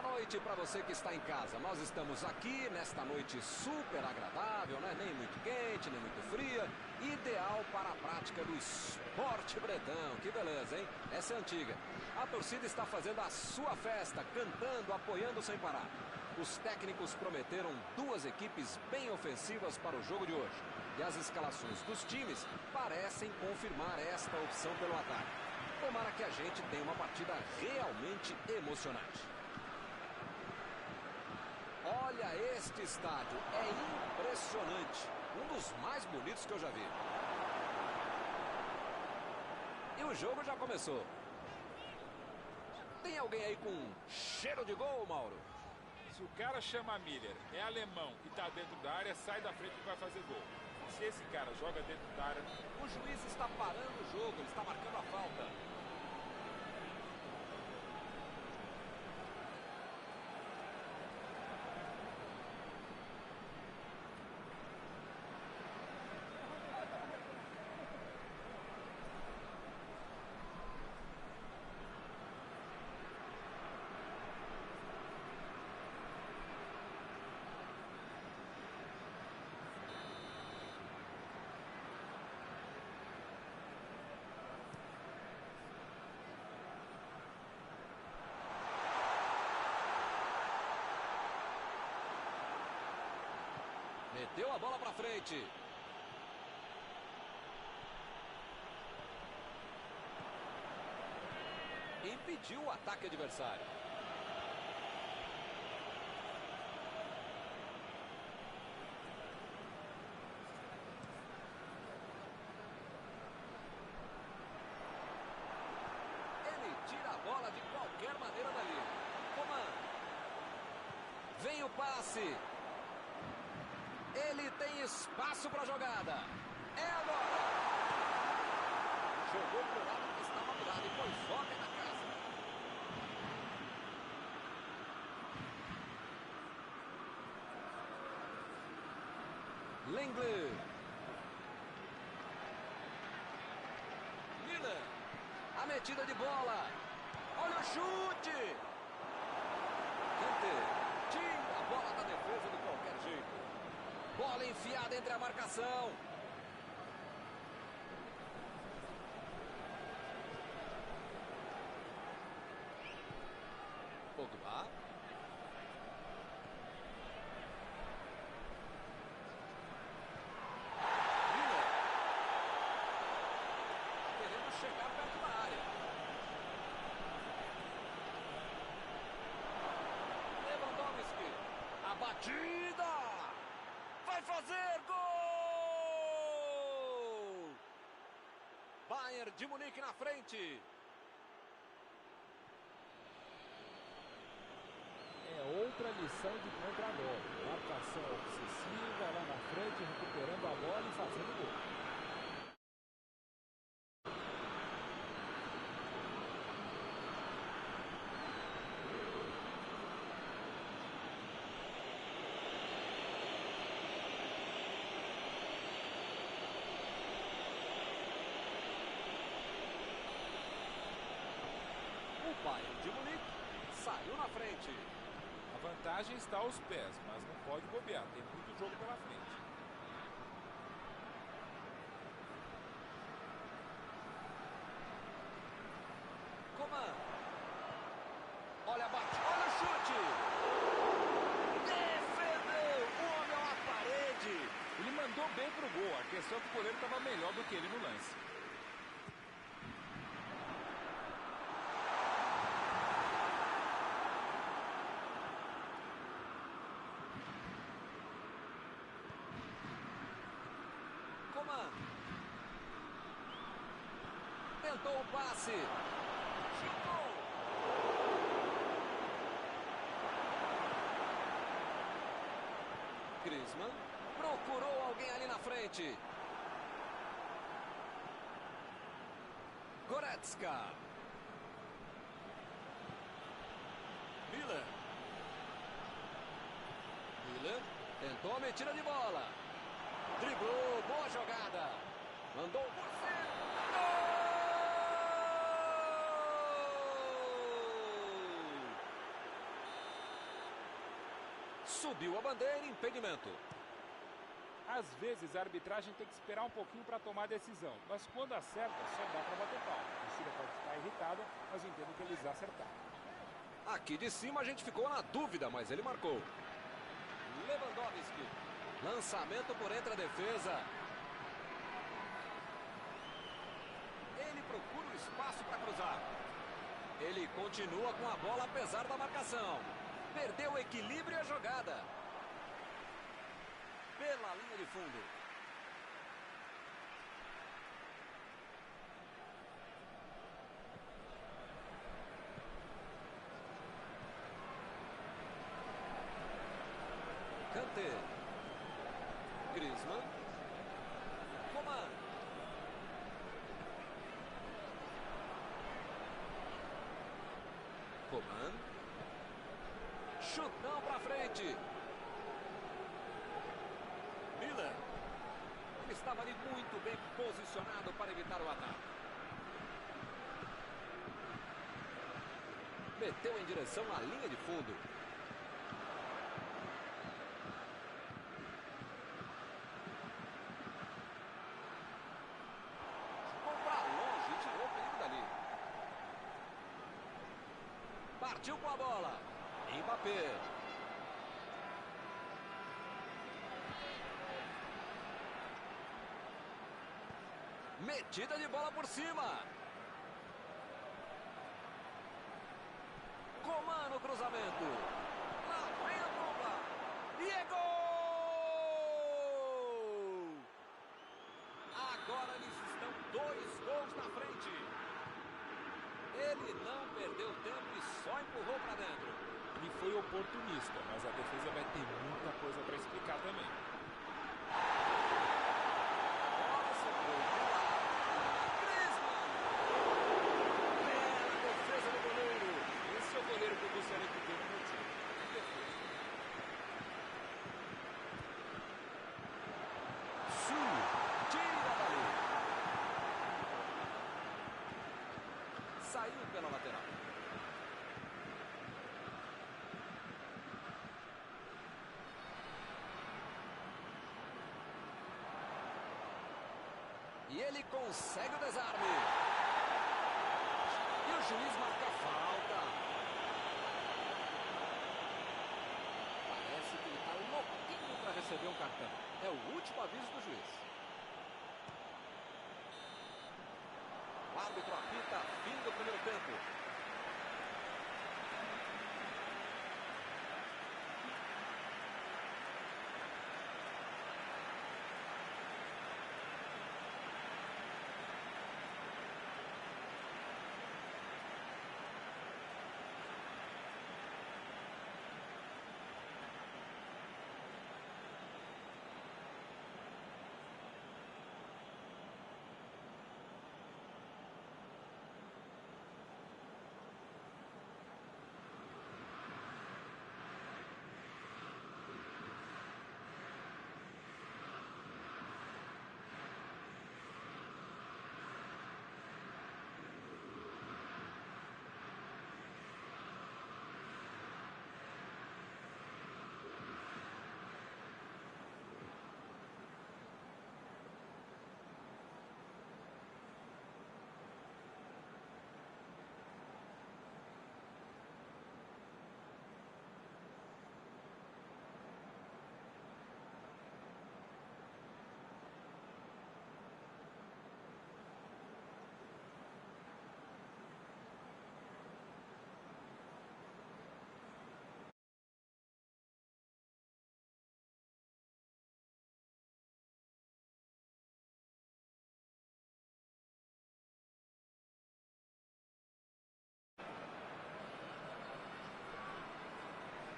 Boa noite para você que está em casa. Nós estamos aqui nesta noite super agradável, né? Nem muito quente, nem muito fria. Ideal para a prática do esporte bretão. Que beleza, hein? Essa é antiga. A torcida está fazendo a sua festa, cantando, apoiando sem parar. Os técnicos prometeram duas equipes bem ofensivas para o jogo de hoje. E as escalações dos times parecem confirmar esta opção pelo ataque. Tomara que a gente tenha uma partida realmente emocionante. Olha este estádio, é impressionante. Um dos mais bonitos que eu já vi. E o jogo já começou. Tem alguém aí com cheiro de gol, Mauro? Se o cara chama Miller, é alemão e tá dentro da área, sai da frente e vai fazer gol. Se esse cara joga dentro da área... O juiz está parando o jogo, ele está marcando a falta. Meteu a bola para frente. Impediu o ataque adversário. Ele tira a bola de qualquer maneira dali. Coman. Vem o passe. Ele tem espaço para a jogada. É agora. Jogou para o lado que estava virado e pôs ordem na casa. Lenglet. Miller. A metida de bola. Olha o chute. Kante. Tira a bola da defesa de qualquer jeito. Bola enfiada entre a marcação. Pogba. Miller. Querendo chegar perto da área. Lewandowski. A batida. Vai fazer gol! Bayern de Munique na frente. É outra lição de contra-golpe. Marcação obsessiva lá na frente, recuperando a bola e fazendo gol. O Bayern de Munique saiu na frente. A vantagem está aos pés, mas não pode bobear. Tem muito jogo pela frente. Coman. Olha a batida. Olha o chute. Defendeu. O homem é uma parede. Ele mandou bem pro gol. A questão é que o goleiro estava melhor do que ele no lance. Coman. Tentou o passe. Chutou. Griezmann procurou alguém ali na frente. Goretzka. Miller. Miller tentou a metida de bola. Driblou, boa jogada. Mandou por cima. Gol! Subiu a bandeira, impedimento. Às vezes a arbitragem tem que esperar um pouquinho para tomar a decisão, mas quando acerta, só dá para bater palma. A torcida pode ficar irritada, mas entendo que eles acertaram. Aqui de cima a gente ficou na dúvida, mas ele marcou. Lewandowski. Lançamento por entre a defesa. Ele procura o espaço para cruzar. Ele continua com a bola apesar da marcação. Perdeu o equilíbrio e a jogada. Pela linha de fundo. Kanté. Griezmann. Coman. Coman. Chutão pra frente. Miller. Ele estava ali muito bem posicionado para evitar o ataque. Meteu em direção à linha de fundo. Partiu com a bola. Mbappé. Metida de bola por cima. Coman no cruzamento. Lá vem a bomba. E é gol! Agora eles estão 2 gols na frente. Ele não perdeu tempo e só empurrou para dentro. Ele foi oportunista, mas a defesa vai ter muita coisa para explicar também. Bola sobrou pro lado. Griezmann. Bela defesa do goleiro. Esse é o goleiro que eu gostaria de ter no meu time. Defesa. Tira dali. Saiu pela lateral. E ele consegue o desarme. E o juiz marca a falta. Parece que ele está louquinho para receber um cartão. É o último aviso do juiz. O árbitro apita fim do primeiro tempo.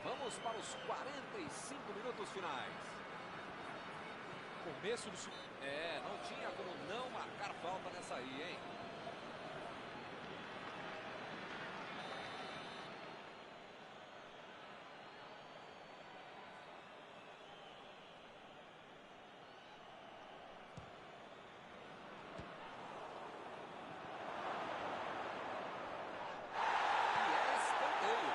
Vamos para os 45 minutos finais. Começo do... Não tinha como não marcar falta nessa aí, hein? E é escanteio.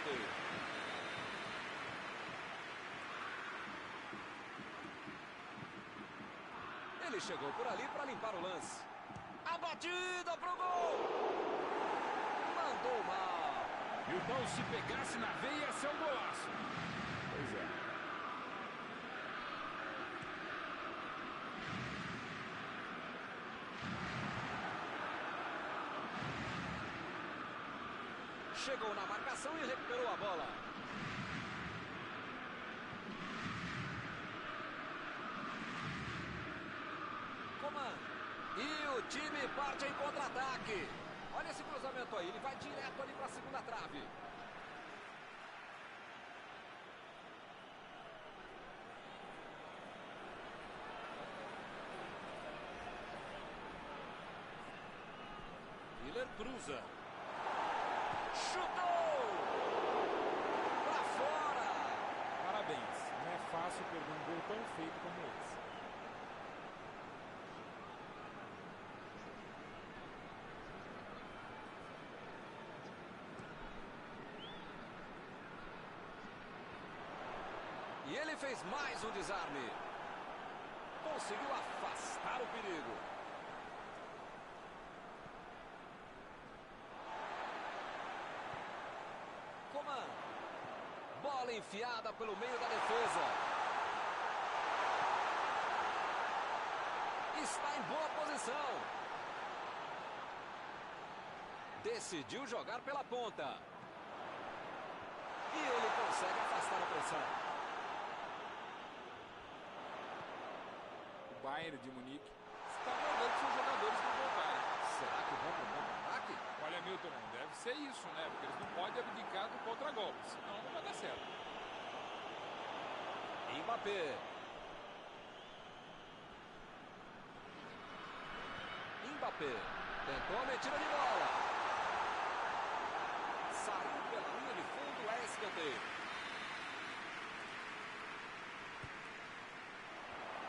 escanteio. Ele chegou por ali para limpar o lance. A batida pro gol. Mandou mal. Milton, se pegasse na veia, ia ser um golaço. Pois é. Chegou na marcação e recuperou a bola. Coman. E o time parte em contra-ataque. Olha esse cruzamento aí. Ele vai direto ali para a segunda trave. Miller cruza. Chutou! Pra fora! Parabéns. Não é fácil perder um gol tão feito como esse. E ele fez mais um desarme. Conseguiu afastar o perigo. Coman. Bola enfiada pelo meio da defesa. Está em boa posição. Decidiu jogar pela ponta. E ele consegue afastar a pressão. Bayern de Munique está mandando seus jogadores para voltarem. Será que vão para o contra-ataque? Olha, Milton, não deve ser isso, né? Porque eles não podem abdicar do contra-golpe, senão não vai dar certo. Mbappé. Mbappé. Tentou a metida de bola. Saiu pela linha de fundo, é escanteio.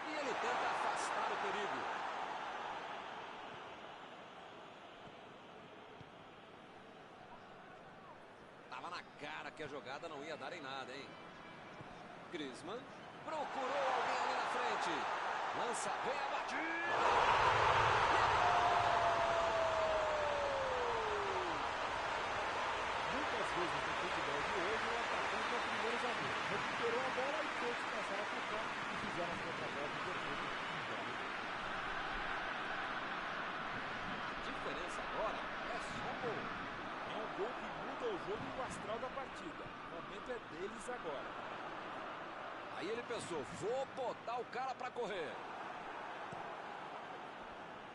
Ele tenta afastar o perigo. Tava na cara que a jogada não ia dar em nada, hein? Griezmann procurou alguém ali na frente. Lança, vem a batida. Muitas vezes no futebol de hoje o atacante é o primeiro zagueiro. Recuperou a bola e todos começaram a tocar e fizeram as contra-golpes perfeitos. A diferença agora é só gol. É um gol que muda o jogo e o astral da partida. O momento é deles agora. Aí ele pensou, vou botar o cara pra correr.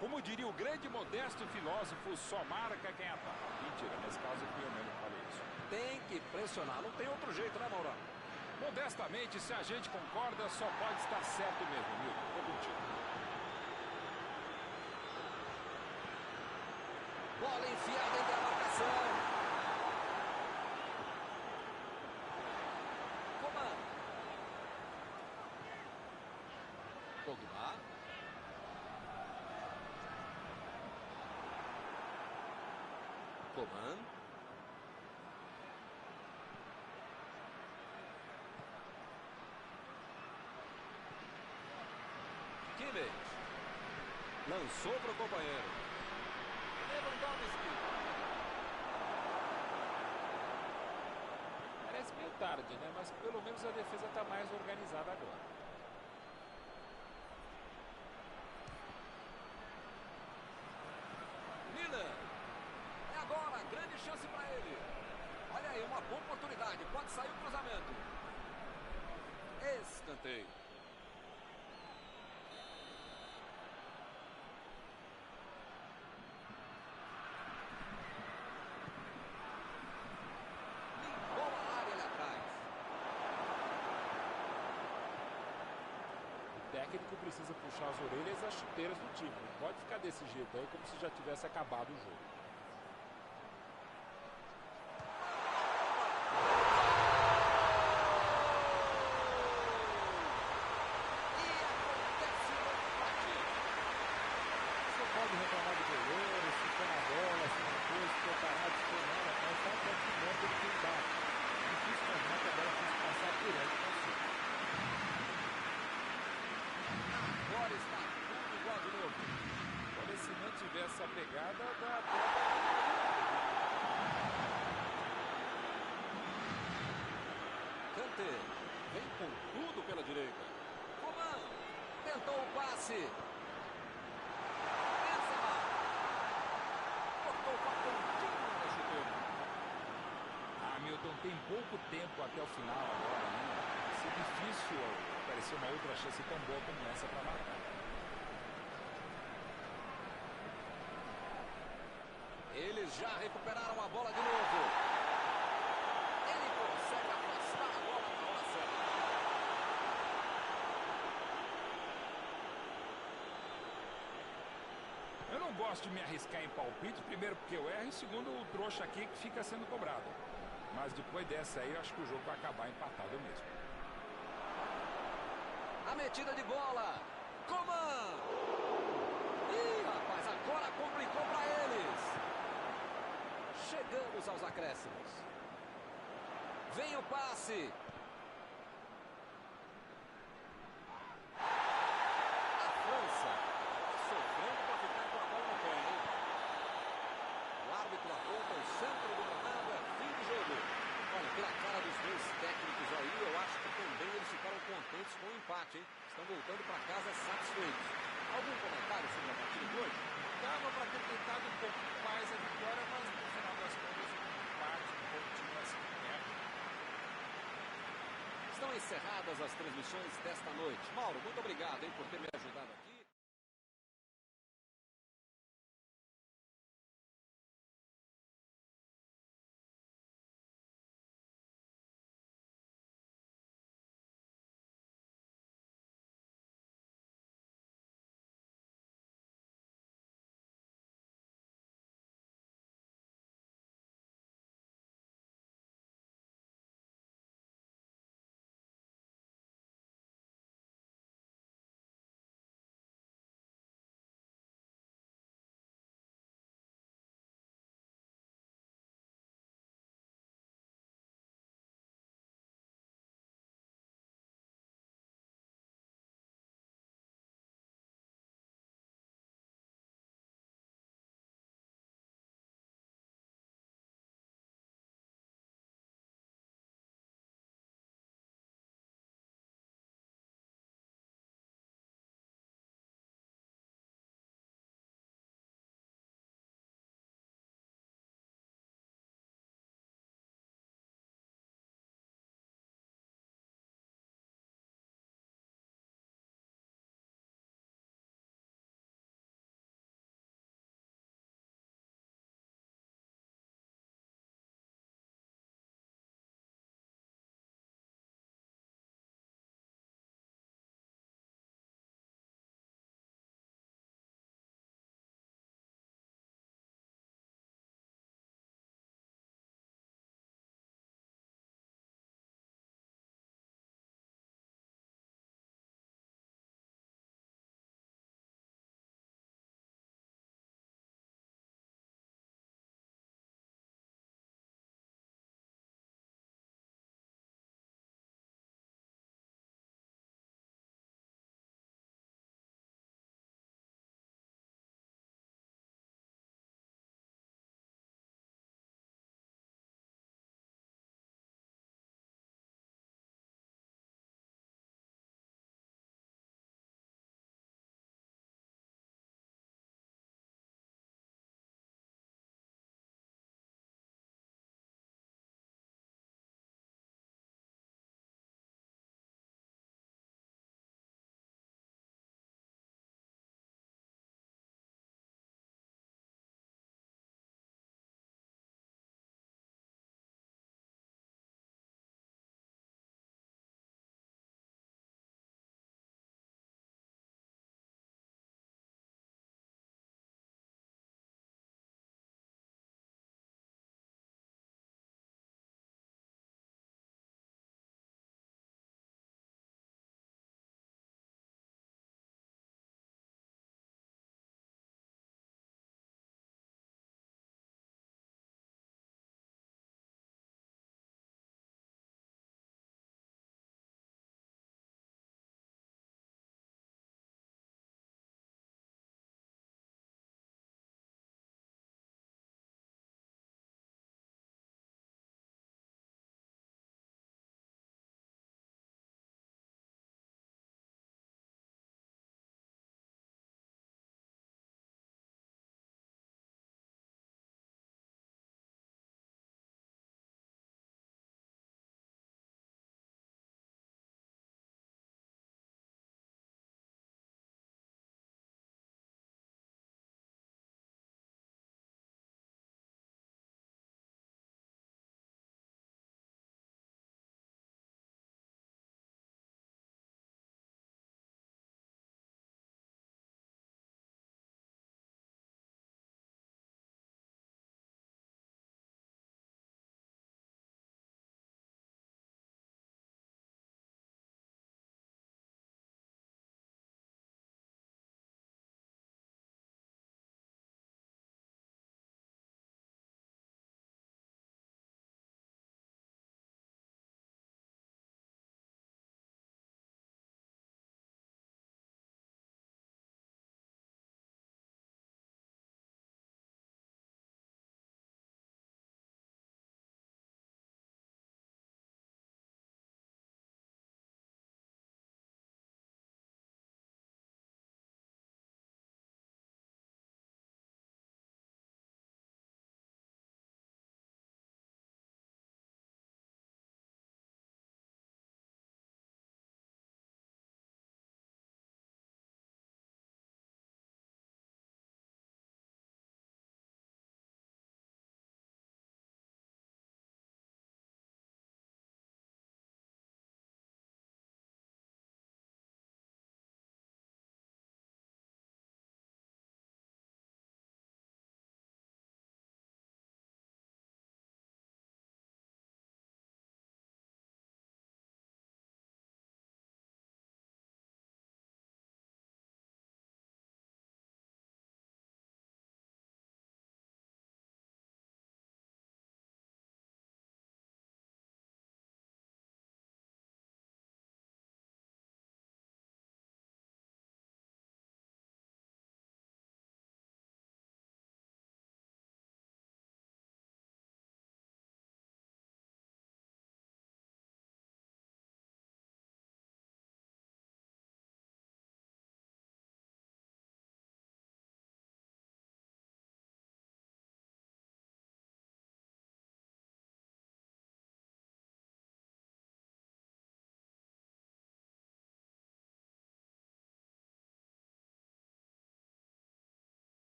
Como diria o grande modesto filósofo, só marca quem ataca. Mentira, nesse caso fui eu mesmo que falei isso. Tem que pressionar, não tem outro jeito, né, Maurão? Modestamente, se a gente concorda, só pode estar certo mesmo, Milton. Tô contigo. Bola enfiada entre a marcação. Coman. Pogba. Coman. Kimmich. Lançou para o companheiro. Lewandowski. Parece meio tarde, né? Mas pelo menos a defesa está mais organizada agora. Miller. É agora, grande chance para ele. Olha aí, uma boa oportunidade. Pode sair o cruzamento. Escanteio. Limpou a área ali atrás. O técnico precisa puxar as orelhas e as chuteiras do time. Não pode ficar desse jeito aí como se já tivesse acabado o jogo. Pode reclamar do goleiro, se for na bola, se não for, se for parado, se for nada, mas só o técnico bom que ele tem dado. Olha, se não tiver essa pegada, dá até... Kanté vem com tudo pela direita. Coman tentou o passe. Benzema cortou com a pontinha da chuteira. Hamilton tem pouco tempo até o final agora, né? Vai ser difícil aparecer uma outra chance tão boa como essa para marcar. Eles já recuperaram a bola de novo. Ele consegue afastar a bola na hora certa. Eu não gosto de me arriscar em palpite, primeiro porque eu erro e segundo o trouxa aqui que fica sendo cobrado. Mas depois dessa aí eu acho que o jogo vai acabar empatado mesmo. A metida de bola. Coman. Ih, rapaz, agora complicou para eles. Chegamos aos acréscimos. Vem o passe. A França sofrendo para ficar com a bola no pé, hein? O árbitro aponta o centro do gramado, é fim de jogo. Olha, pela cara dos dois técnicos aí, eu acho que também eles ficaram contentes com o empate, hein? Estão voltando para casa satisfeitos. Algum comentário sobre a partida de hoje? Dava para ter tentado um pouco mais a vitória, mas no final das contas o empate continua assim perto. Estão encerradas as transmissões desta noite. Mauro, muito obrigado, hein, por ter me ajudado aqui.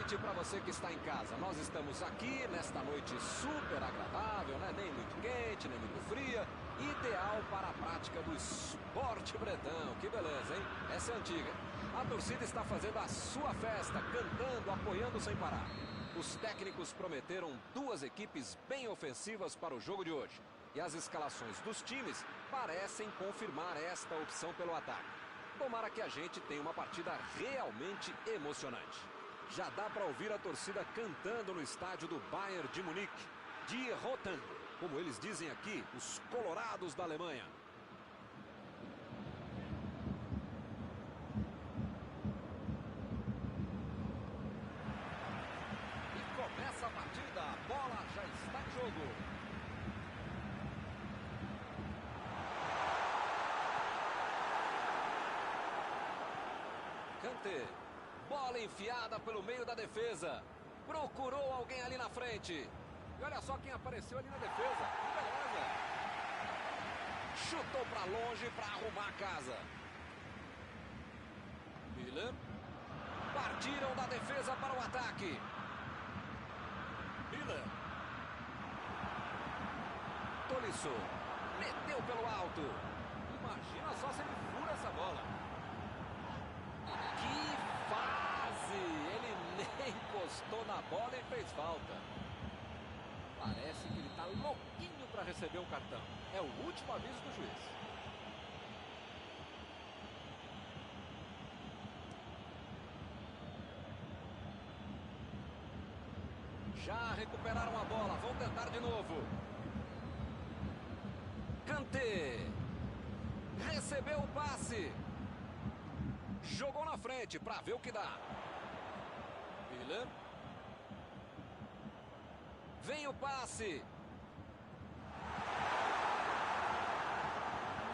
noite para você que está em casa. Nós estamos aqui nesta noite super agradável, né? Nem muito quente, nem muito fria. Ideal para a prática do esporte bretão. Que beleza, hein? Essa é antiga. A torcida está fazendo a sua festa, cantando, apoiando sem parar. Os técnicos prometeram duas equipes bem ofensivas para o jogo de hoje. E as escalações dos times parecem confirmar esta opção pelo ataque. Tomara que a gente tenha uma partida realmente emocionante. Já dá para ouvir a torcida cantando no estádio do Bayern de Munique. Die Roten, como eles dizem aqui, os colorados da Alemanha. E começa a partida, a bola já está em jogo. Kanté, bola enfiada pelo meio da defesa. Procurou alguém ali na frente. E olha só quem apareceu ali na defesa. Que beleza. Chutou para longe para arrumar a casa. Miller. Partiram da defesa para o ataque. Miller. Tolisso. Meteu pelo alto. Imagina só se ele fura essa bola. Que fase! Ele nem encostou na bola e fez falta. Parece que ele está louquinho para receber o cartão. É o último aviso do juiz. Já recuperaram a bola. Vão tentar de novo. Kanté. Recebeu o passe. Jogou na frente para ver o que dá. Miller. Vem o passe.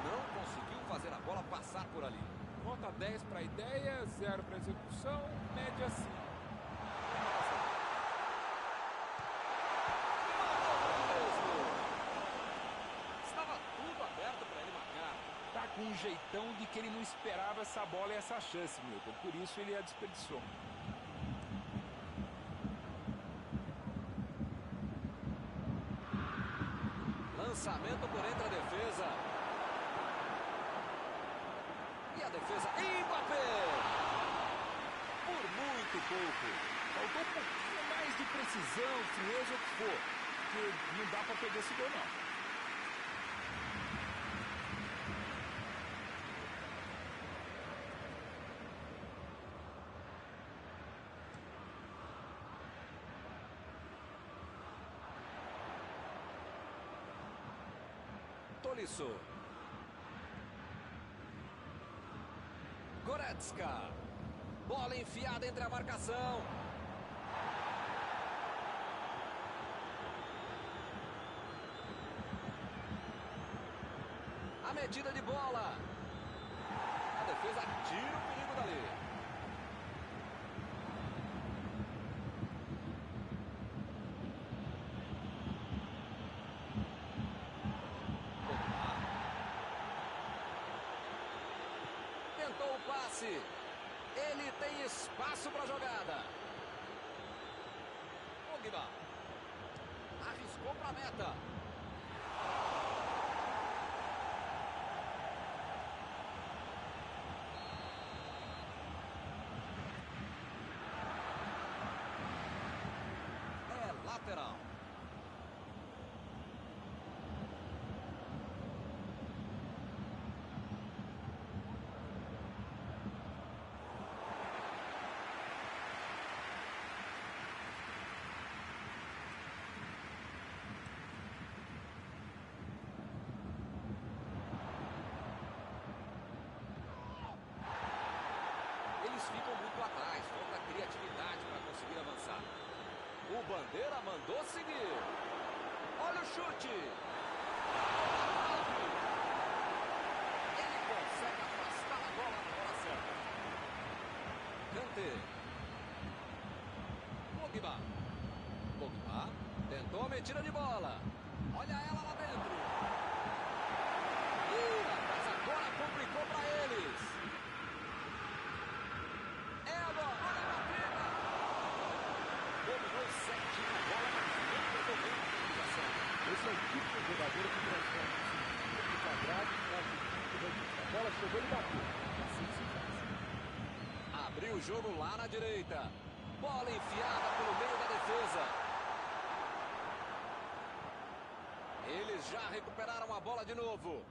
Não conseguiu fazer a bola passar por ali. Nota 10 para a ideia, 0 para a execução, média 5. Estava tudo aberto para ele marcar. Tá com um jeitão de que ele não esperava essa bola e essa chance, Milton. Por isso ele a desperdiçou. Lançamento por entre a defesa. E a defesa. Mbappé! Por muito pouco. Faltou um pouquinho mais de precisão, frieza ou o que for. Porque não dá para perder esse gol, não. Tolisso. Goretzka. Bola enfiada entre a marcação. A medida de bola. A defesa tira o perigo dali. Tentou o passe. Ele tem espaço para a jogada. Pogba. Arriscou para a meta. É lateral. Eles ficam muito atrás, falta criatividade para conseguir avançar. O Bandeira mandou seguir. Olha o chute. Ele consegue afastar a bola na hora certa. Kanté. Pogba. Pogba tentou a metida de bola. Olha ela lá dentro. Ih, rapaz, agora complicou para eles. É a bola, olha a batida. bola chegou, ele bateu. Assim se faz. Abriu o jogo lá na direita. Bola enfiada pelo meio da defesa. Eles já recuperaram a bola de novo.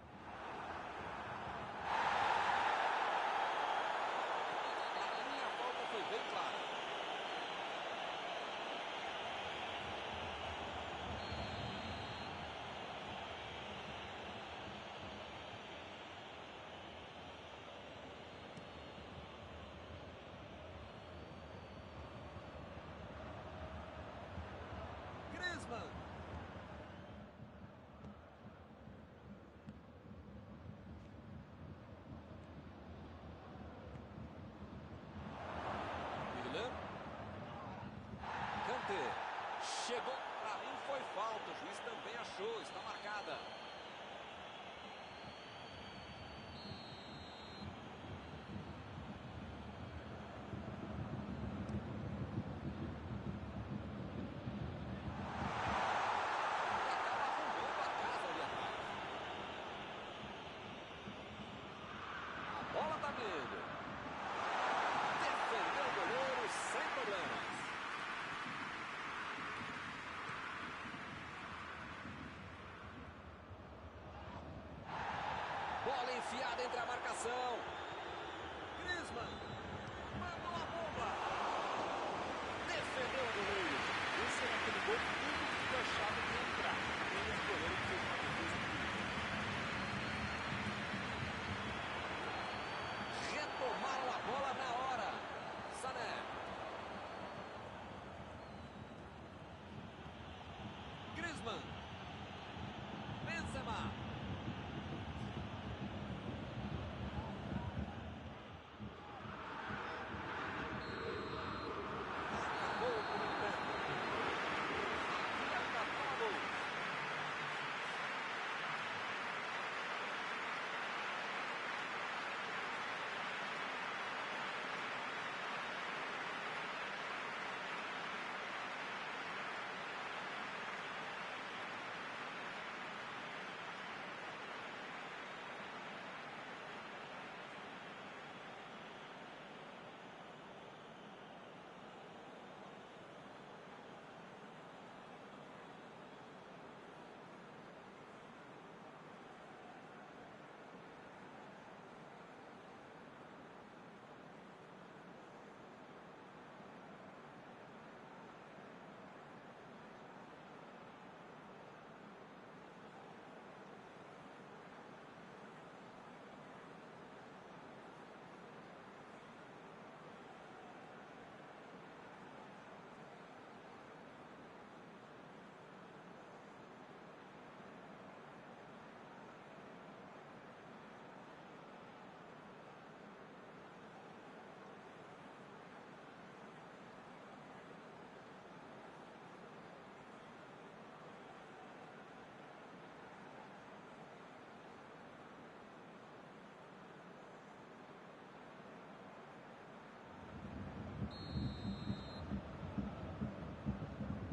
A minha falta foi bem clara. Griezmann. Kanté. Chegou, pra mim foi falta, o juiz também achou, está marcada. E acaba arrumando a casa ali atrás. A bola tá vindo. Defendeu o goleiro sem problemas. Bola enfiada entre a marcação. Griezmann mandou a bomba. Defendeu o goleiro. Esse era aquele gol que tudo fica achado de entrar. Menos o goleiro que fez uma defesa incrível. Retomaram a bola na hora. Sané. Griezmann. Benzema. Acabou por um tempo. Aqui ainda toma gol.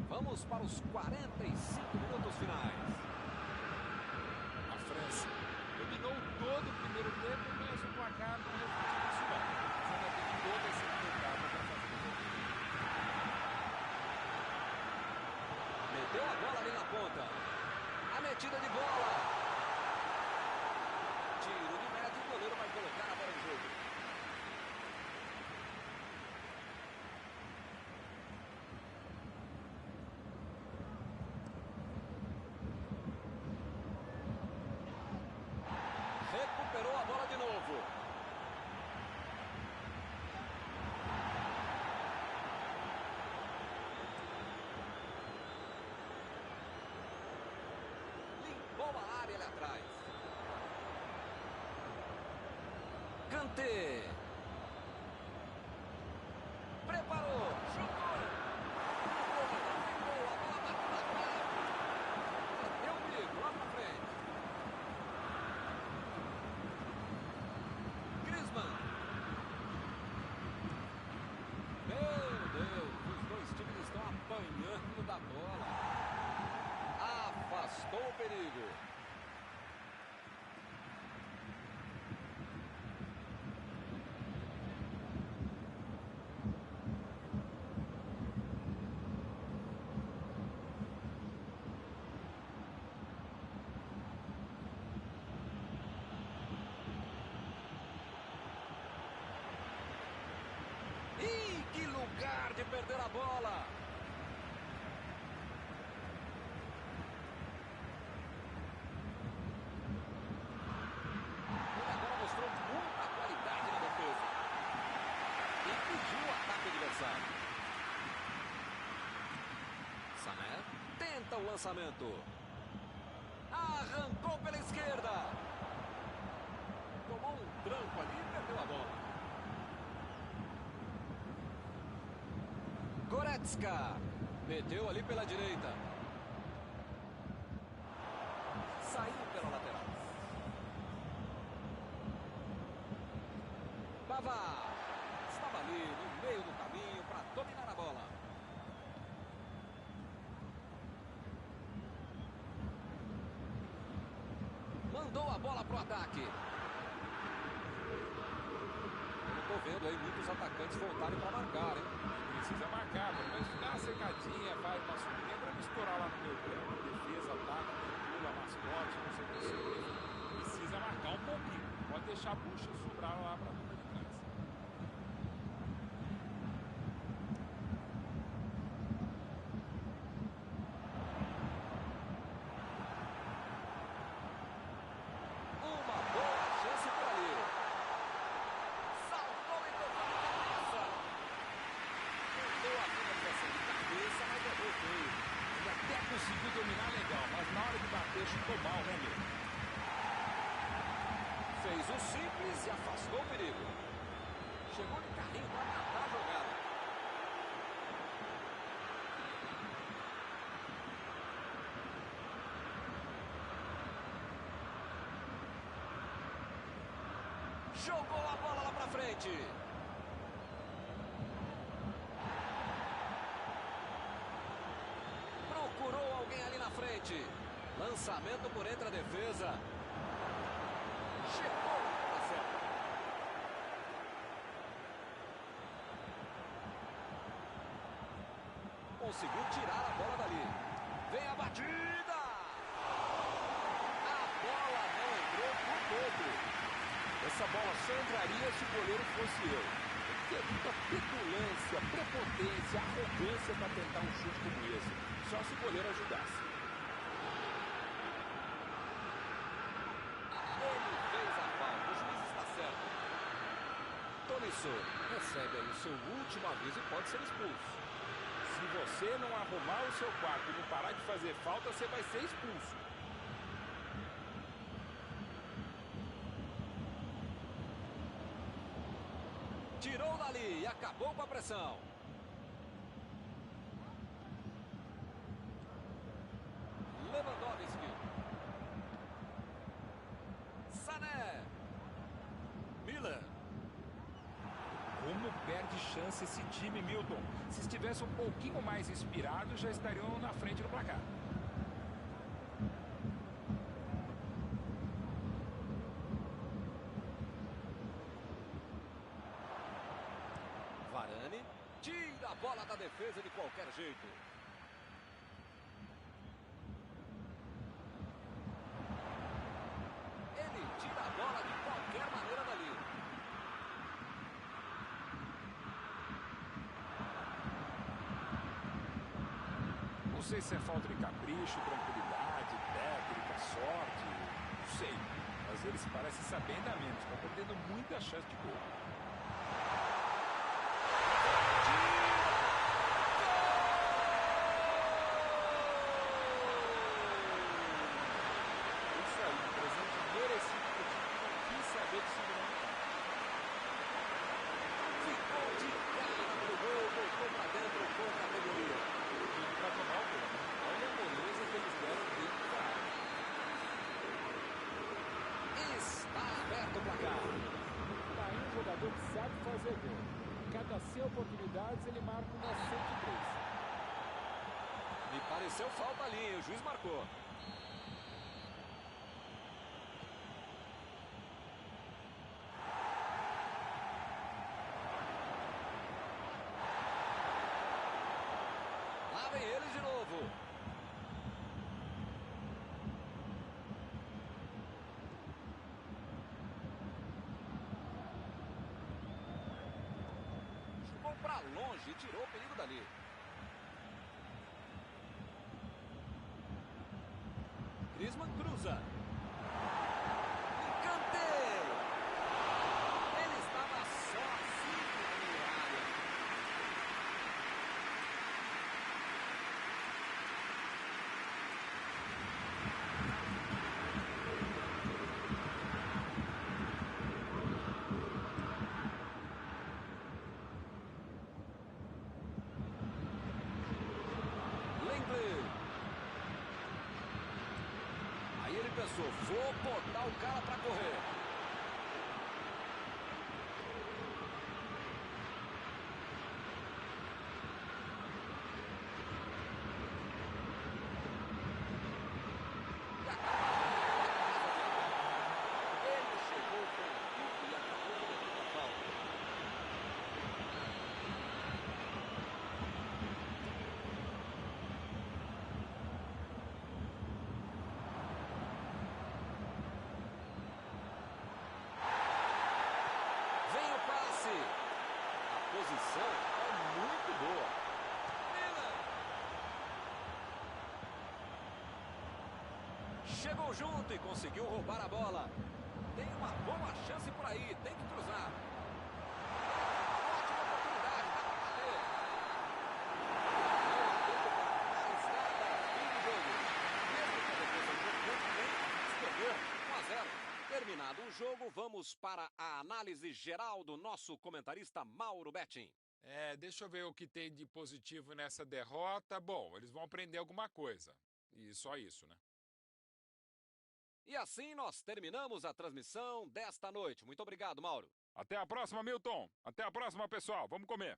Vamos para os 45 minutos finais. A França dominou todo o primeiro tempo, mas o placar não refletiu isso não. Mas ainda tem toda essa etapa para fazer o jogo. Meteu a bola ali na ponta. A metida de bola. Tiro de meta, o goleiro vai colocar a bola no jogo. Recuperou a bola de novo. Limpou a área ali atrás. Kanté. Preparou. Chutou. Ficou. A bola bateu na trave. Deu perigo lá pra frente. Griezmann. Meu Deus, os dois times estão apanhando da bola. Afastou o perigo. pode perder a bola. Ele agora mostrou muita qualidade na defesa. Impediu o ataque adversário. Sané tenta o lançamento. Arrancou pela esquerda. Tomou um tranco ali e perdeu a bola. Goretzka meteu ali pela direita. Saiu pela lateral. Pavard estava ali no meio do caminho para dominar a bola. Mandou a bola pro ataque. Eu tô vendo aí muitos atacantes voltarem para marcar, hein? Precisa marcar, mas dá uma secadinha, vai uma subida para não estourar lá no meio campo. Defesa, ataque, pula, mascote, não sei o que. Precisa marcar um pouquinho. Pode deixar a bucha sobrar lá para a dupla de trás. Uma boa chance por ali. Saltou e tocou de cabeça. Tentou a finalização de cabeça, mas errou feio. Ele até conseguiu dominar legal, mas na hora de bater chutou mal, né, meu? Fez o simples e afastou o perigo. Chegou de carrinho para matar a jogada. Jogou a bola lá para frente. Procurou alguém ali na frente. Lançamento por entre a defesa. Chegou na certa. Conseguiu tirar a bola dali. Vem a batida. A bola não entrou por pouco. Essa bola só entraria se o goleiro fosse eu. Tem muita petulância, prepotência, arrogância para tentar um chute como esse. Só se o goleiro ajudasse. Ele fez a falta. O juiz está certo. Tolisso recebe aí o seu último aviso e pode ser expulso. Se você não arrumar o seu quarto e não parar de fazer falta, você vai ser expulso. Tirou dali e acabou com a pressão. Lewandowski. Sané. Miller. Como perde chance esse time, Milton? Se estivesse um pouquinho mais inspirado, já estariam na frente do placar. Varane tira a bola da defesa de qualquer jeito. Ele tira a bola de qualquer maneira dali. Não sei se é falta de capricho, tranquilidade, técnica, sorte, não sei. Mas ele se parece saber ainda menos, está perdendo muita chance de gol. Isso aí, um presente merecido para o time que não quis saber de segurar. Ficou de cara pro gol, voltou pra dentro com categoria. Para tomar o gol. Olha a moleza que eles deram dentro da área. Está aberto o placar. Tá aí um jogador que sabe fazer gol. Cada 100 oportunidades ele marca umas 103. Me pareceu falta ali, hein? O juiz marcou. Lá vem eles de novo. Jogou pra longe e tirou o perigo dali. Griezmann cruza. Encanteio. Ele estava só a 5 da meia área. Aí ele pensou, vou botar o cara para correr. E ele chegou com tudo e acabou cometendo a falta. Vem o passe. A posição é muito boa. Chegou junto e conseguiu roubar a bola. Tem uma boa chance por aí, tem que cruzar. Ótima oportunidade, dá pra bater. Não há tempo para mais nada. Fim do jogo. Mesmo que a defesa jogou muito bem, se perdeu. 1 a 0. Terminado o jogo, vamos para a análise geral do nosso comentarista Mauro Betting. Deixa eu ver o que tem de positivo nessa derrota. Bom, eles vão aprender alguma coisa. E só isso, né? E assim nós terminamos a transmissão desta noite. Muito obrigado, Mauro. Até a próxima, Milton. Até a próxima, pessoal. Vamos comer.